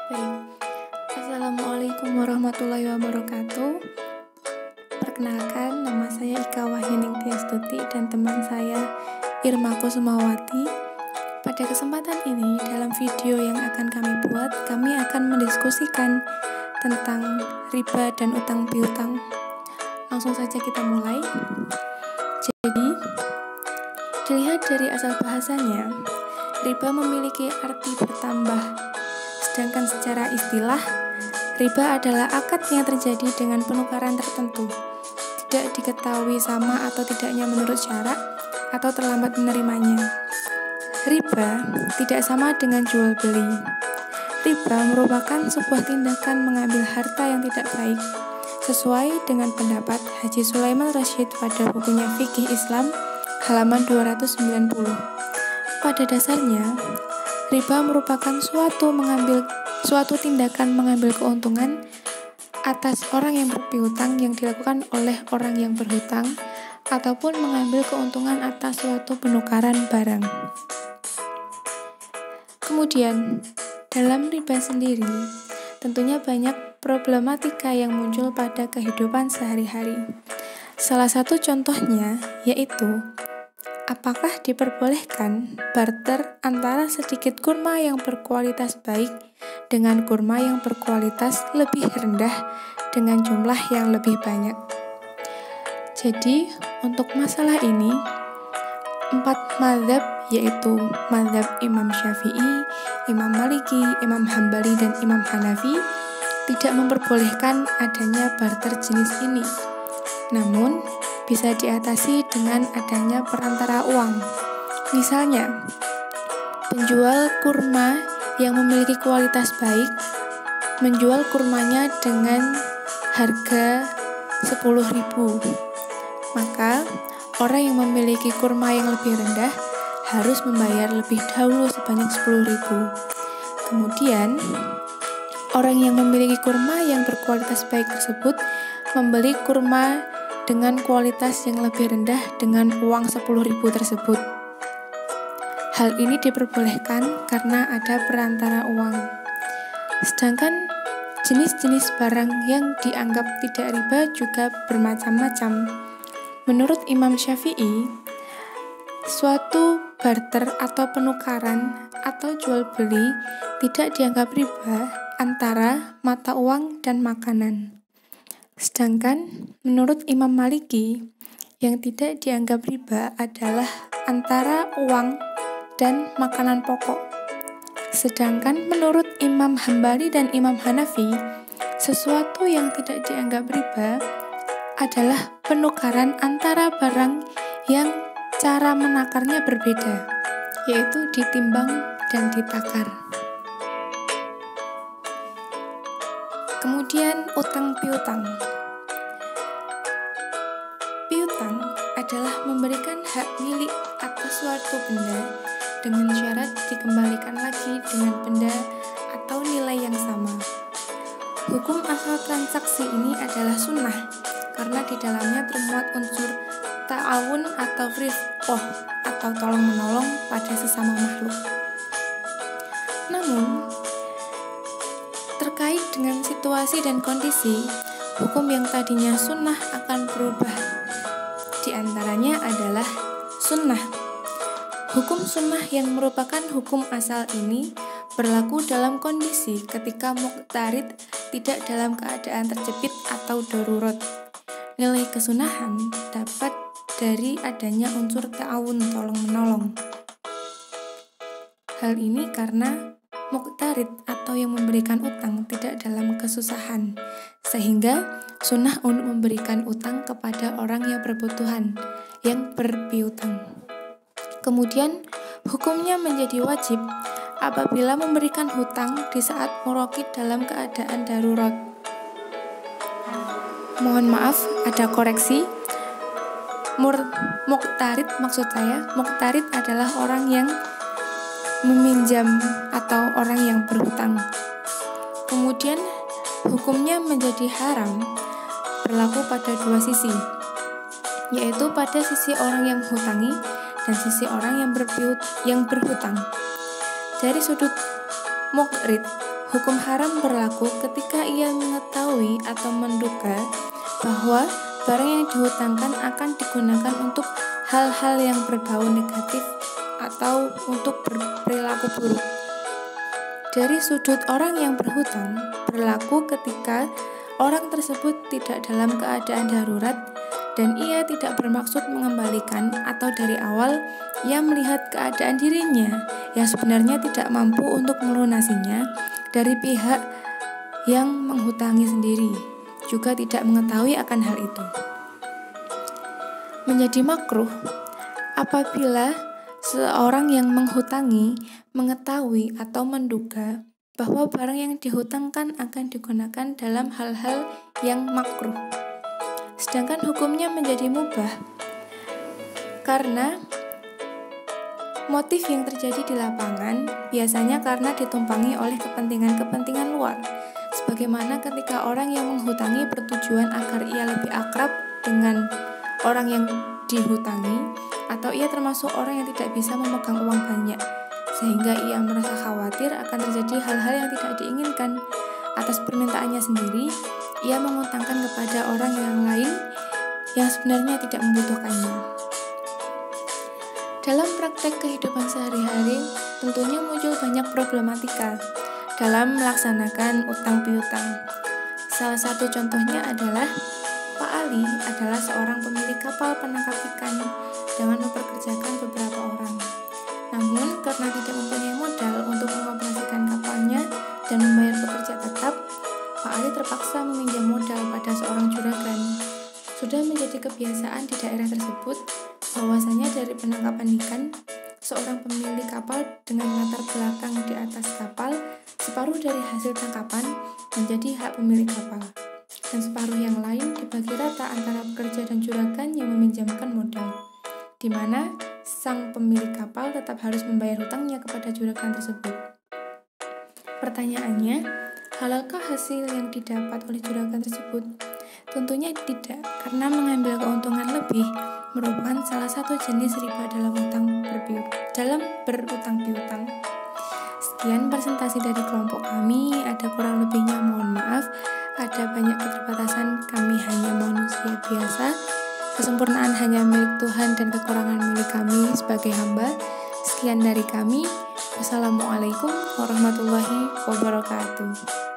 Baik, Assalamualaikum warahmatullahi wabarakatuh. Perkenalkan, nama saya Ika Wahyuning Tiastuti dan teman saya Irma Kusumawati. Pada kesempatan ini, dalam video yang akan kami buat, kami akan mendiskusikan tentang riba dan utang piutang. Langsung saja kita mulai. Jadi, dilihat dari asal bahasanya, riba memiliki arti bertambah. Sedangkan secara istilah, riba adalah akad yang terjadi dengan penukaran tertentu, tidak diketahui sama atau tidaknya menurut syarat, atau terlambat menerimanya. Riba tidak sama dengan jual beli. Riba merupakan sebuah tindakan mengambil harta yang tidak baik, sesuai dengan pendapat Haji Sulaiman Rasyid pada bukunya Fikih Islam, halaman 290. Pada dasarnya, riba merupakan suatu tindakan mengambil keuntungan atas orang yang berpiutang yang dilakukan oleh orang yang berhutang, ataupun mengambil keuntungan atas suatu penukaran barang. Kemudian, dalam riba sendiri, tentunya banyak problematika yang muncul pada kehidupan sehari-hari. Salah satu contohnya yaitu, apakah diperbolehkan barter antara sedikit kurma yang berkualitas baik dengan kurma yang berkualitas lebih rendah dengan jumlah yang lebih banyak? Jadi, untuk masalah ini, 4 mazhab yaitu mazhab Imam Syafi'i, Imam Maliki, Imam Hambali, dan Imam Hanafi tidak memperbolehkan adanya barter jenis ini. Namun, bisa diatasi dengan adanya perantara uang. Misalnya, penjual kurma yang memiliki kualitas baik menjual kurmanya dengan harga 10.000. Maka, orang yang memiliki kurma yang lebih rendah harus membayar lebih dahulu sebanyak 10.000. Kemudian, orang yang memiliki kurma yang berkualitas baik tersebut membeli kurma dengan kualitas yang lebih rendah dengan uang 10.000 tersebut. Hal ini diperbolehkan karena ada perantara uang. Sedangkan jenis-jenis barang yang dianggap tidak riba juga bermacam-macam. Menurut Imam Syafi'i, suatu barter atau penukaran atau jual beli tidak dianggap riba antara mata uang dan makanan. Sedangkan menurut Imam Maliki, yang tidak dianggap riba adalah antara uang dan makanan pokok. Sedangkan menurut Imam Hambali dan Imam Hanafi, sesuatu yang tidak dianggap riba adalah penukaran antara barang yang cara menakarnya berbeda, yaitu ditimbang dan ditakar. Kemudian utang piutang. Piutang adalah memberikan hak milik atas suatu benda dengan syarat dikembalikan lagi dengan benda atau nilai yang sama. Hukum asal transaksi ini adalah sunnah karena di dalamnya termuat unsur ta'awun atau rifqah atau tolong-menolong pada sesama makhluk. Namun, terkait dengan situasi dan kondisi, hukum yang tadinya sunnah akan berubah. Di antaranya adalah sunnah. Hukum sunnah yang merupakan hukum asal ini berlaku dalam kondisi ketika muqtarid tidak dalam keadaan terjepit atau darurat. Nilai kesunahan dapat dari adanya unsur ta'awun tolong-menolong. Hal ini karena muqtarid atau yang memberikan utang tidak dalam kesusahan, sehingga sunnah untuk memberikan utang kepada orang yang berkebutuhan, yang berpiutang. Kemudian, hukumnya menjadi wajib apabila memberikan hutang di saat murokid dalam keadaan darurat. Mohon maaf, ada koreksi. Muqtarid maksud saya, muqtarid adalah orang yang meminjam atau orang yang berhutang. Kemudian hukumnya menjadi haram berlaku pada dua sisi, yaitu pada sisi orang yang hutangi dan sisi orang yang berhutang. Dari sudut muqrid, Hukum haram berlaku ketika ia mengetahui atau menduga bahwa barang yang dihutangkan akan digunakan untuk hal-hal yang berbau negatif atau untuk berperilaku buruk. Dari sudut orang yang berhutang, berlaku ketika orang tersebut tidak dalam keadaan darurat dan ia tidak bermaksud mengembalikan, atau dari awal ia melihat keadaan dirinya yang sebenarnya tidak mampu untuk melunasinya dari pihak yang menghutangi sendiri, juga tidak mengetahui akan hal itu. Menjadi makruh apabila seorang yang menghutangi mengetahui atau menduga bahwa barang yang dihutangkan akan digunakan dalam hal-hal yang makruh. Sedangkan hukumnya menjadi mubah karena motif yang terjadi di lapangan biasanya karena ditumpangi oleh kepentingan-kepentingan luar. Sebagaimana ketika orang yang menghutangi bertujuan agar ia lebih akrab dengan orang yang dihutangi, atau ia termasuk orang yang tidak bisa memegang uang banyak, sehingga ia merasa khawatir akan terjadi hal-hal yang tidak diinginkan. Atas permintaannya sendiri, ia mengutangkan kepada orang yang lain yang sebenarnya tidak membutuhkannya. Dalam praktek kehidupan sehari-hari, tentunya muncul banyak problematika dalam melaksanakan utang piutang. Salah satu contohnya adalah Pak Ali adalah seorang pemilik kapal penangkap ikan dengan mempekerjakan beberapa orang. Namun, karena tidak mempunyai modal untuk mengoperasikan kapalnya dan membayar pekerja tetap, Pak Ali terpaksa meminjam modal pada seorang juragan. Sudah menjadi kebiasaan di daerah tersebut bahwasanya dari penangkapan ikan, seorang pemilik kapal dengan latar belakang di atas kapal, separuh dari hasil tangkapan menjadi hak pemilik kapal, dan separuh yang lain dibagi rata antara pekerja dan juragan yang meminjamkan modal, di mana sang pemilik kapal tetap harus membayar hutangnya kepada juragan tersebut. Pertanyaannya, halalkah hasil yang didapat oleh juragan tersebut? Tentunya tidak, karena mengambil keuntungan lebih merupakan salah satu jenis riba dalam berutang piutang. Sekian presentasi dari kelompok kami, ada kurang lebihnya mohon maaf, ada banyak keterbatasan, kami hanya manusia biasa, kesempurnaan hanya milik Tuhan dan kekurangan milik kami sebagai hamba. Sekian dari kami, wassalamualaikum warahmatullahi wabarakatuh.